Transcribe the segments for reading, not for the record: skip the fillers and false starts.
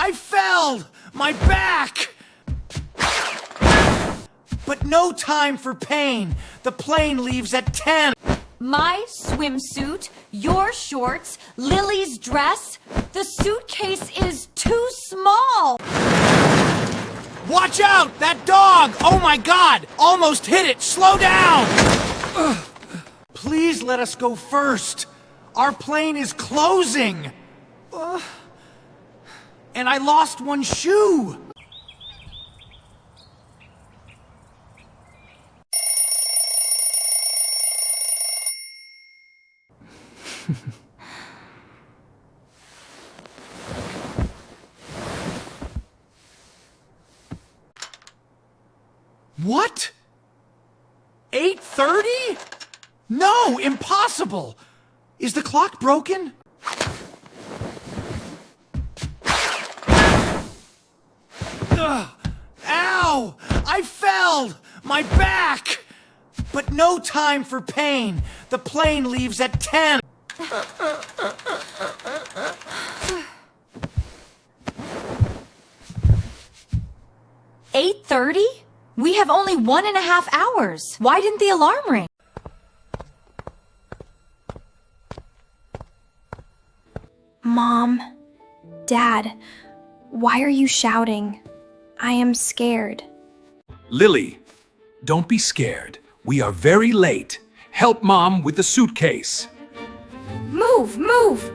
I fell! My back! But no time for pain. The plane leaves at 10. My swimsuit, your shorts, Lily's dress. The suitcase is too small. Watch out! That dog! Oh my God! Almost hit it! Slow down! Ugh. Please let us go first. Our plane is closing. And I lost one shoe. What? 8:30? No, impossible! Is the clock broken? Ugh. Ow! I fell! My back! But no time for pain. The plane leaves at 10. $8:30? We have only 1.5 hours. Why didn't the alarm ring? Mom, Dad, why are you shouting? I am scared. Lily, don't be scared. We are very late. Help Mom with the suitcase. Move, move!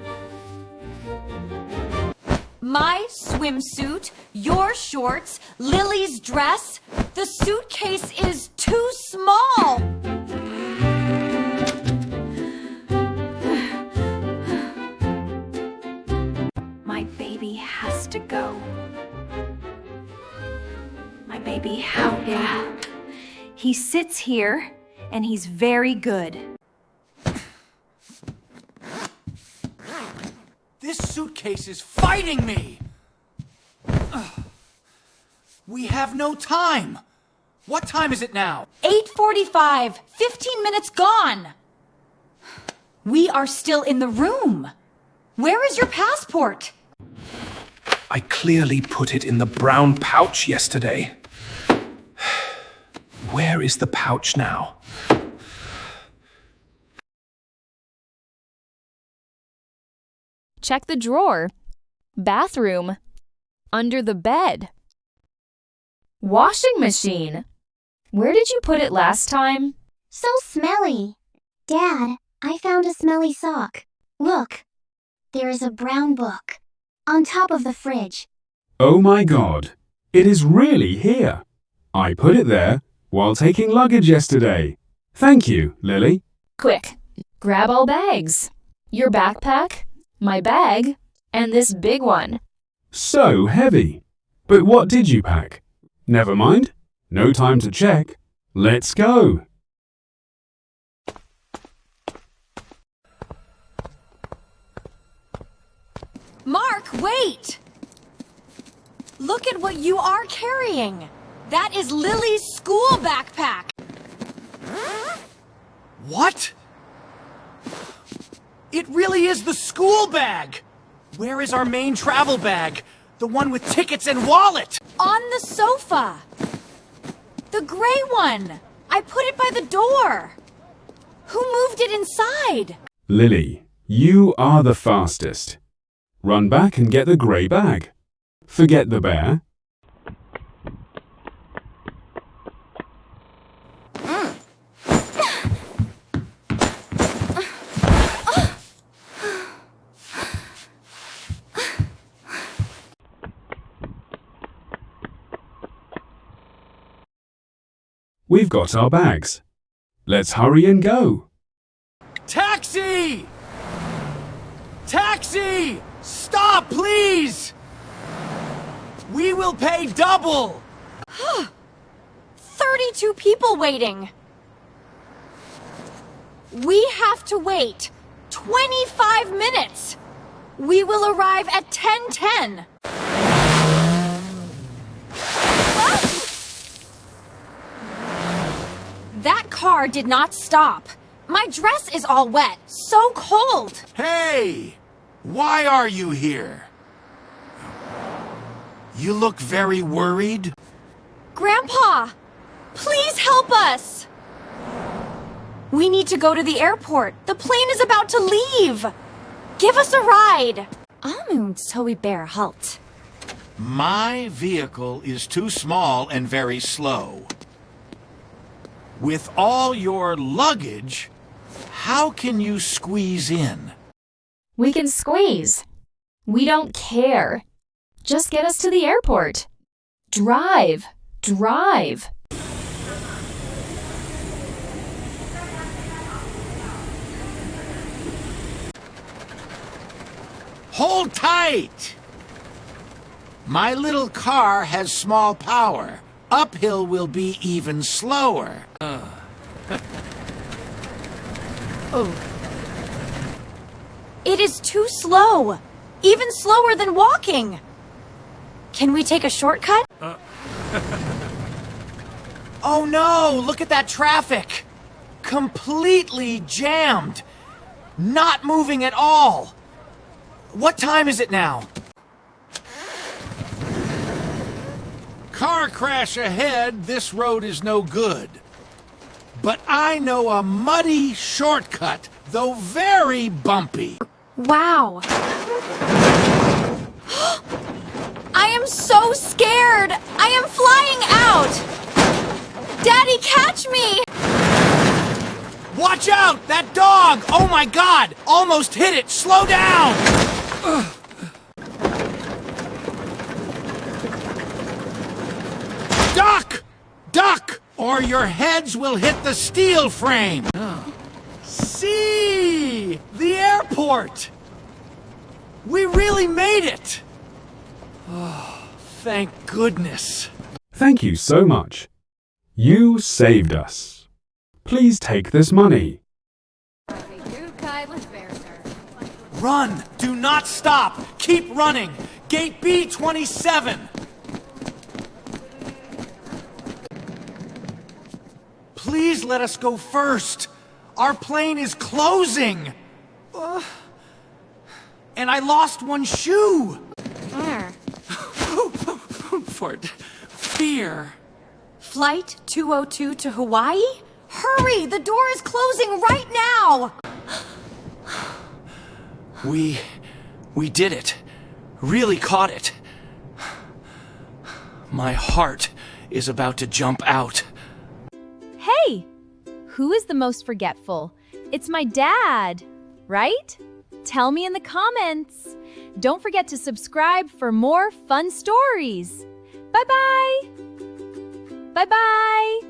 My swimsuit, your shorts, Lily's dress. The suitcase is too small. My baby has to go. My baby, how dare. He sits here, and he's very good. This suitcase is fighting me! Ugh. We have no time! What time is it now? 8:45. 15 minutes gone. We are still in the room. Where is your passport? I clearly put it in the brown pouch yesterday. Where is the pouch now? Check the drawer. Bathroom. Under the bed. Washing machine. Where did you put it last time? So smelly. Dad, I found a smelly sock. Look, there is a brown book on top of the fridge. Oh my God, it is really here. I put it there while taking luggage yesterday. Thank you, Lily. Quick, grab all bags. Your backpack, my bag, and this big one. So heavy. But what did you pack? Never mind. No time to check. Let's go. Mark, wait! Look at what you are carrying. That is Lily's school backpack. What? It really is the school bag! Where is our main travel bag? The one with tickets and wallet! On the sofa. The gray one. I put it by the door. Who moved it inside? Lily, you are the fastest. Run back and get the grey bag. Forget the bear. We've got our bags. Let's hurry and go. Taxi! Taxi! Stop, please! We will pay double! 32 people waiting. We have to wait 25 minutes. We will arrive at 10:10. That car did not stop. My dress is all wet. So cold. Hey! Why are you here? You look very worried. Grandpa, please help us! We need to go to the airport. The plane is about to leave. Give us a ride. So we bear halt. My vehicle is too small and very slow. With all your luggage, how can you squeeze in? We can squeeze. We don't care. Just get us to the airport. Drive. Drive. Hold tight! My little car has small power. Uphill will be even slower. It is too slow. Even slower than walking. Can we take a shortcut? Oh no, look at that traffic! Completely jammed! Not moving at all! What time is it now? Car crash ahead, this road is no good. But I know a muddy shortcut, though very bumpy. Wow. I am so scared. I am flying out. Daddy, catch me. Watch out! That dog! Oh my god! Almost hit it! Slow down! Duck! Duck! Or your heads will hit the steel frame! See! The airport! We really made it! Oh, thank goodness. Thank you so much. You saved us. Please take this money. Run! Do not stop! Keep running! Gate B27! Please let us go first! Our plane is closing! And I lost one shoe! For fear. Flight 202 to Hawaii? Hurry! The door is closing right now! We did it. Really caught it. My heart is about to jump out. Hey! Who is the most forgetful? It's my dad, right? Tell me in the comments. Don't forget to subscribe for more fun stories. Bye-bye! Bye-bye!